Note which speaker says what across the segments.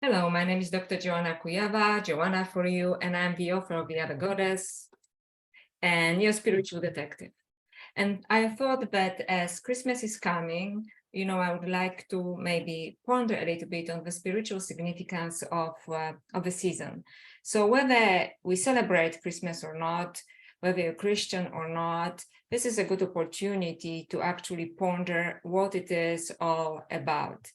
Speaker 1: Hello, my name is Dr. Joanna for you, and I'm the author of We Are the Goddess and your spiritual detective. And I thought that as Christmas is coming, I would like to maybe ponder a little bit on the spiritual significance of the season. So whether we celebrate Christmas or not, whether you're Christian or not, this is a good opportunity to actually ponder what it is all about.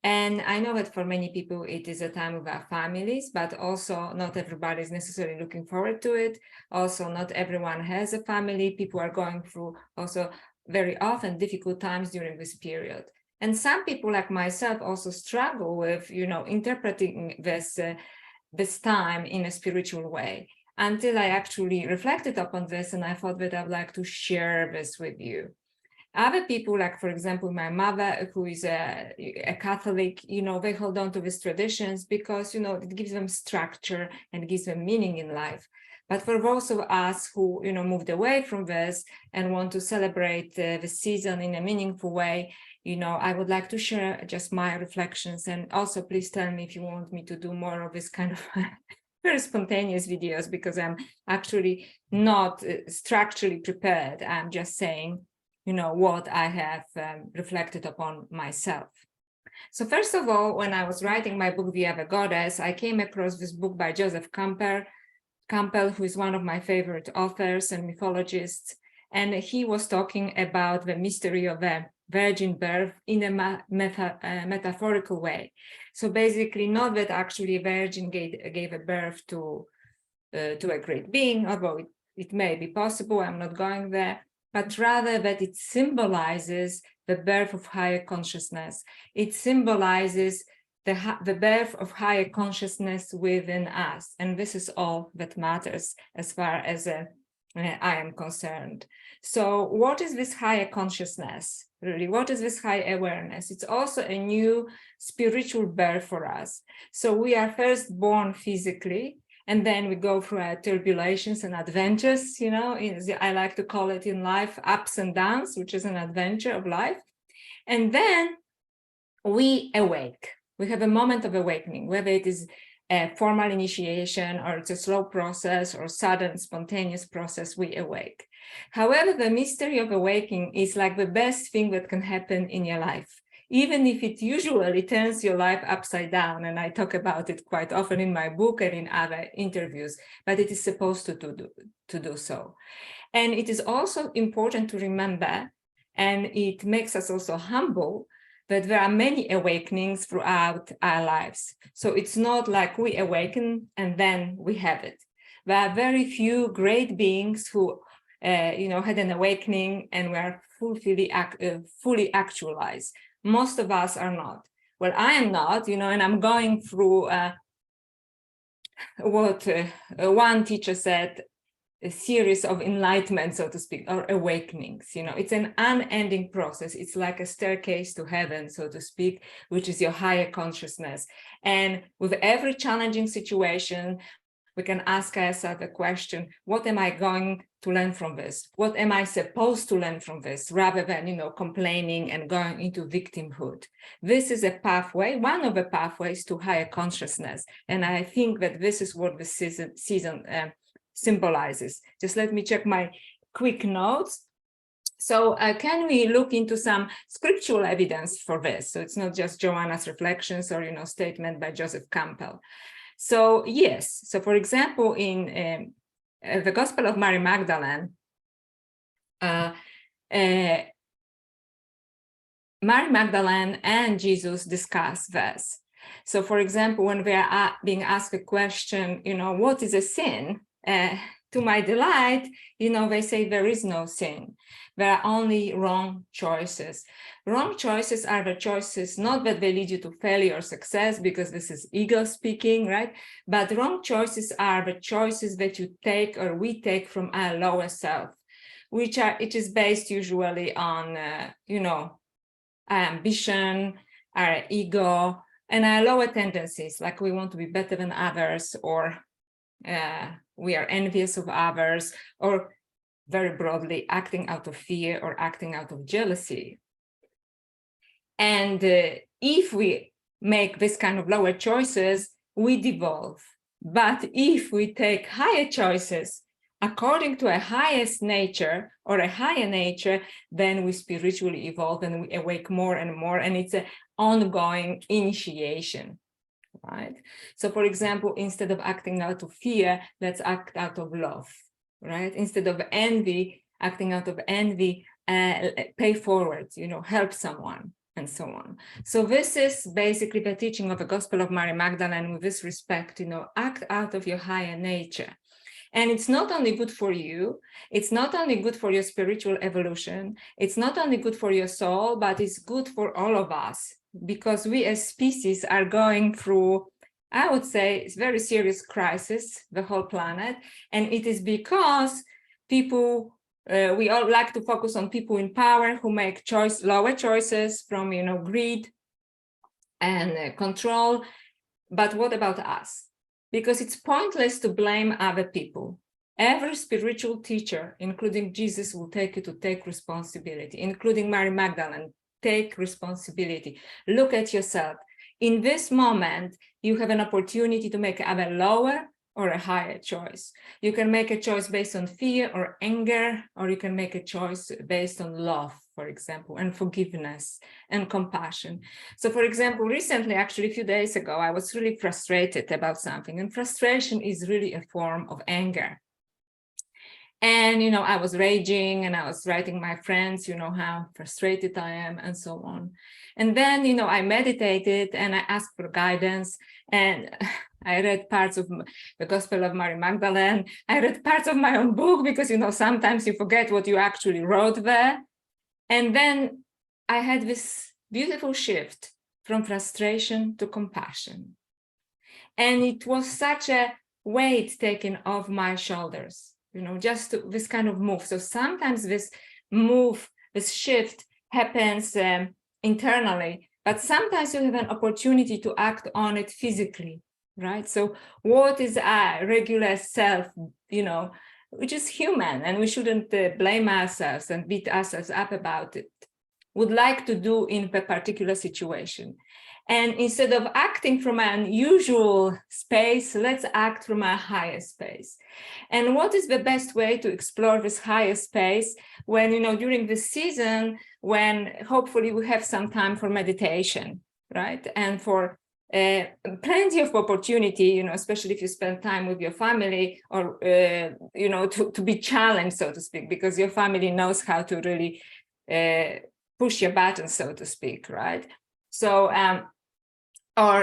Speaker 1: And I know that for many people, it is a time with our families, but also not everybody is necessarily looking forward to it. Also, not everyone has a family. People are going through also very often difficult times during this period. And some people like myself also struggle with, interpreting this time in a spiritual way until I actually reflected upon this. And I thought that I'd like to share this with you. Other people, like, for example, my mother, who is a Catholic, they hold on to these traditions because, it gives them structure and gives them meaning in life. But for those of us who, moved away from this and want to celebrate the season in a meaningful way, I would like to share just my reflections. And also, please tell me if you want me to do more of this kind of very spontaneous videos, because I'm actually not structurally prepared. I'm just saying, what I have reflected upon myself. So first of all, when I was writing my book, We Are the Goddess, I came across this book by Joseph Campbell, who is one of my favorite authors and mythologists. And he was talking about the mystery of the virgin birth in a metaphorical way. So basically, not that actually a virgin gave a birth to a great being, although it may be possible, I'm not going there, but rather that it symbolizes the birth of higher consciousness. It symbolizes the birth of higher consciousness within us. And this is all that matters as far as I am concerned. So what is this higher consciousness? Really, what is this high awareness? It's also a new spiritual birth for us. So we are first born physically, and then we go through our turbulations and adventures, I like to call it in life, ups and downs, which is an adventure of life. And then we awake. We have a moment of awakening, whether it is a formal initiation or it's a slow process or sudden spontaneous process, we awake. However, the mystery of awakening is like the best thing that can happen in your life, even if it usually turns your life upside down. And I talk about it quite often in my book and in other interviews, but it is supposed to do so. And it is also important to remember, and it makes us also humble, that there are many awakenings throughout our lives. So it's not like we awaken and then we have it. There are very few great beings who, had an awakening and were fully actualized. Most of us are not. Well, I am not, and I'm going through what one teacher said, a series of enlightenment, so to speak, or awakenings. It's an unending process. It's like a staircase to heaven, so to speak, which is your higher consciousness. And with every challenging situation, we can ask ourselves the question, what am I going to learn from this? What am I supposed to learn from this, rather than, complaining and going into victimhood? This is a pathway, one of the pathways to higher consciousness. And I think that this is what the season symbolizes. Just let me check my quick notes. So can we look into some scriptural evidence for this? So it's not just Joanna's reflections or, statement by Joseph Campbell. So yes, so for example, in the Gospel of Mary Magdalene, Mary Magdalene and Jesus discuss this. So for example, when we are being asked a question, what is a sin? To my delight, they say there is no sin. There are only wrong choices. Wrong choices are the choices, not that they lead you to failure or success, because this is ego speaking, right? But wrong choices are the choices that you take or we take from our lower self, it is based usually on, our ambition, our ego, and our lower tendencies, like we want to be better than others, or we are envious of others, or very broadly, acting out of fear or acting out of jealousy. And if we make this kind of lower choices, we devolve. But if we take higher choices according to a highest nature or a higher nature, then we spiritually evolve and we awake more and more, and it's an ongoing initiation, right? So for example, instead of acting out of fear, let's act out of love, right? Instead of envy, acting out of envy, pay forward, help someone, and so on. So this is basically the teaching of the Gospel of Mary Magdalene with this respect, act out of your higher nature. And it's not only good for you, it's not only good for your spiritual evolution, it's not only good for your soul, but it's good for all of us, because we as species are going through, I would say, it's very serious crisis, the whole planet. And it is because people, we all like to focus on people in power who make lower choices from, greed and control. But what about us? Because it's pointless to blame other people. Every spiritual teacher, including Jesus, will take you to take responsibility, including Mary Magdalene. Take responsibility. Look at yourself. In this moment, you have an opportunity to make either lower or a higher choice. You can make a choice based on fear or anger, or you can make a choice based on love, for example, and forgiveness and compassion. So for example, recently, actually a few days ago, I was really frustrated about something, and frustration is really a form of anger. And, I was raging and I was writing my friends, how frustrated I am and so on. And then, I meditated and I asked for guidance, and I read parts of the Gospel of Mary Magdalene. I read parts of my own book because, sometimes you forget what you actually wrote there. And then I had this beautiful shift from frustration to compassion. And it was such a weight taken off my shoulders, just this kind of move. So sometimes this move, this shift happens internally, but sometimes you have an opportunity to act on it physically, right? So what is a regular self, which is human, and we shouldn't blame ourselves and beat ourselves up about it, would like to do in a particular situation. And instead of acting from an unusual space, let's act from a higher space. And what is the best way to explore this higher space when, during the season, when hopefully we have some time for meditation, right? And for plenty of opportunity, especially if you spend time with your family, or, to be challenged, so to speak, because your family knows how to really push your buttons, so to speak, right? So,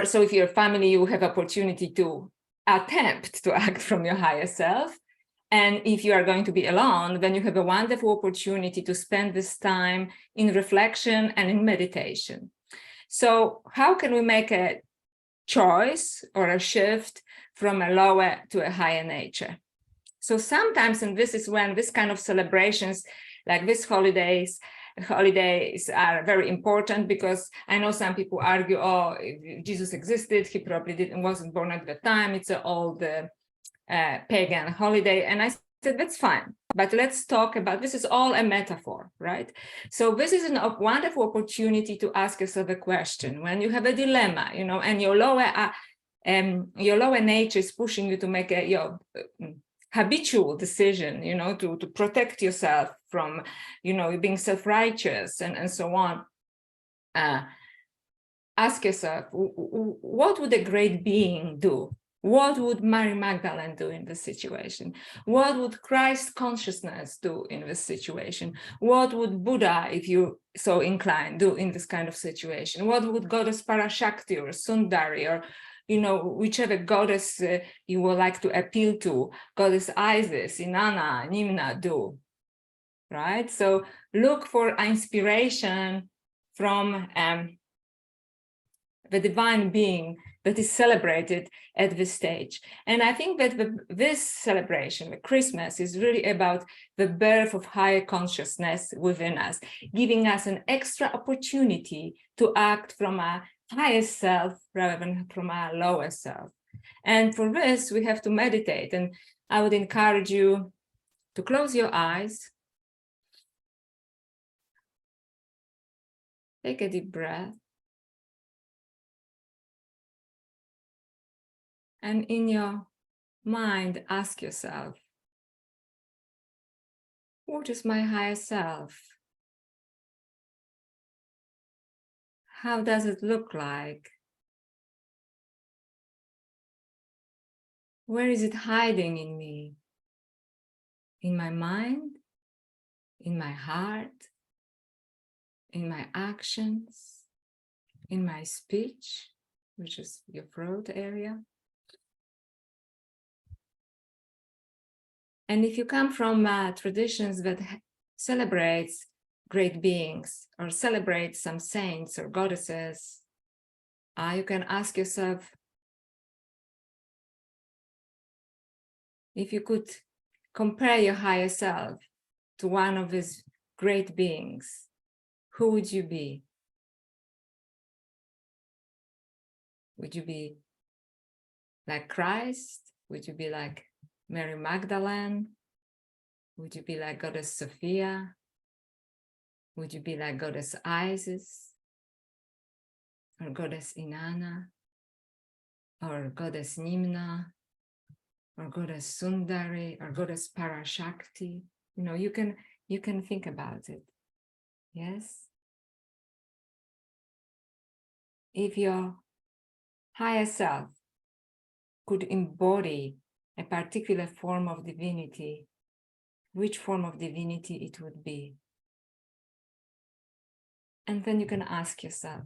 Speaker 1: so if you're a family, you have opportunity to attempt to act from your higher self. And if you are going to be alone, then you have a wonderful opportunity to spend this time in reflection and in meditation. So how can we make a choice or a shift from a lower to a higher nature? So sometimes, and this is when this kind of celebrations, like these holidays are very important, because I know some people argue, oh, if Jesus existed, he probably wasn't born at the time. It's an old pagan holiday. And I said, that's fine, but let's talk about, this is all a metaphor, right? So this is a wonderful opportunity to ask yourself a question when you have a dilemma, and your lower nature is pushing you to make a habitual decision, to protect yourself from, being self-righteous and so on. Ask yourself, what would a great being do? What would Mary Magdalene do in this situation? What would Christ consciousness do in this situation? What would Buddha, if you so inclined, do in this kind of situation? What would Goddess Parashakti or Sundari, or whichever goddess you would like to appeal to, Goddess Isis, Inanna, Nimna, do, right? So look for inspiration from the divine being that is celebrated at this stage. And I think that this celebration, the Christmas, is really about the birth of higher consciousness within us, giving us an extra opportunity to act from a higher self rather than from our lower self. And for this, we have to meditate. And I would encourage you to close your eyes, take a deep breath, And in your mind, ask yourself, what is my higher self? How does it look like? Where is it hiding in me? In my mind? In my heart? In my actions? In my speech, which is your throat area? And if you come from traditions that celebrates great beings or celebrate some saints or goddesses, you can ask yourself, if you could compare your higher self to one of these great beings, who would you be? Would you be like Christ? Would you be like Mary Magdalene? Would you be like Goddess Sophia? Would you be like Goddess Isis? Or Goddess Inanna? Or Goddess Nimna? Or Goddess Sundari? Or Goddess Parashakti? You know, you can think about it. Yes? If your higher self could embody a particular form of divinity, which form of divinity it would be? And then you can ask yourself,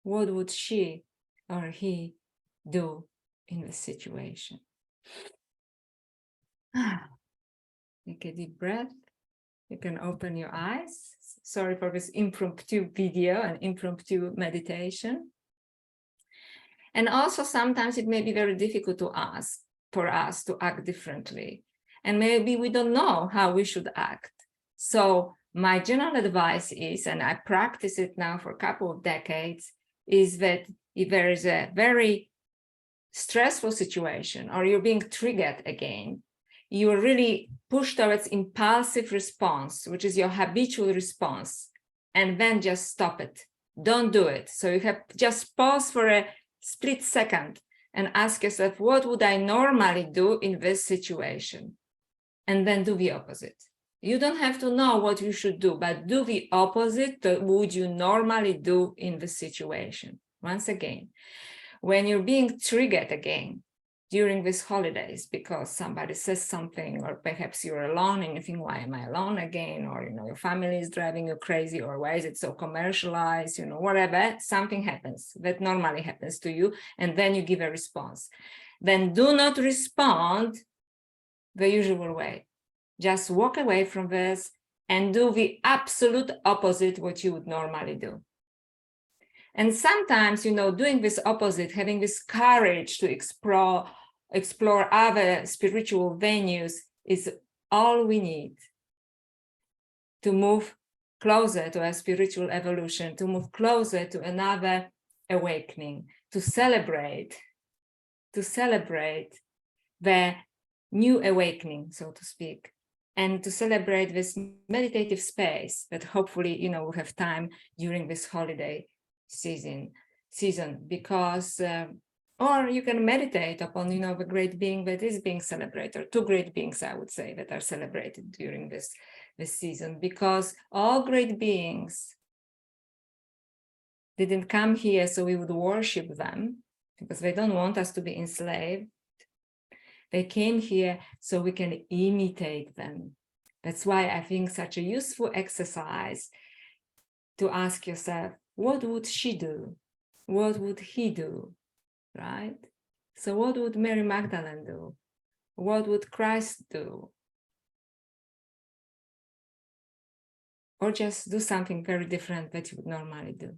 Speaker 1: what would she or he do in this situation? Take a deep breath. You can open your eyes. Sorry for this impromptu video and impromptu meditation. And also sometimes it may be very difficult for us to act differently. And maybe we don't know how we should act. So my general advice is, and I practice it now for a couple of decades, is that if there is a very stressful situation or you're being triggered again, you are really pushed towards impulsive response, which is your habitual response, and then just stop it. Don't do it. So you have just pause for a split second and ask yourself, what would I normally do in this situation? And then do the opposite. You don't have to know what you should do, but do the opposite that would you normally do in the situation. Once again, when you're being triggered again during these holidays because somebody says something, or perhaps you're alone and you think, why am I alone again? Or, you know, your family is driving you crazy, or why is it so commercialized? You know, whatever, something happens that normally happens to you, and then you give a response. Then do not respond the usual way. Just walk away from this and do the absolute opposite what you would normally do. And sometimes, you know, doing this opposite, having this courage to explore other spiritual venues is all we need to move closer to a spiritual evolution, to move closer to another awakening, to celebrate the new awakening, so to speak, and to celebrate this meditative space that hopefully, you know, we'll have time during this holiday season, because or you can meditate upon, you know, the great being that is being celebrated, two great beings, I would say, that are celebrated during this season, because all great beings didn't come here so we would worship them, because they don't want us to be enslaved. They came here so we can imitate them. That's why I think such a useful exercise to ask yourself, what would she do? What would he do? Right? So what would Mary Magdalene do? What would Christ do? Or just do something very different that you would normally do.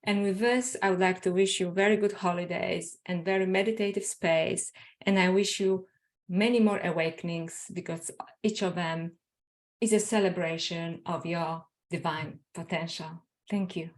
Speaker 1: And with this, I would like to wish you very good holidays and very meditative space. And I wish you many more awakenings, because each of them is a celebration of your divine potential. Thank you.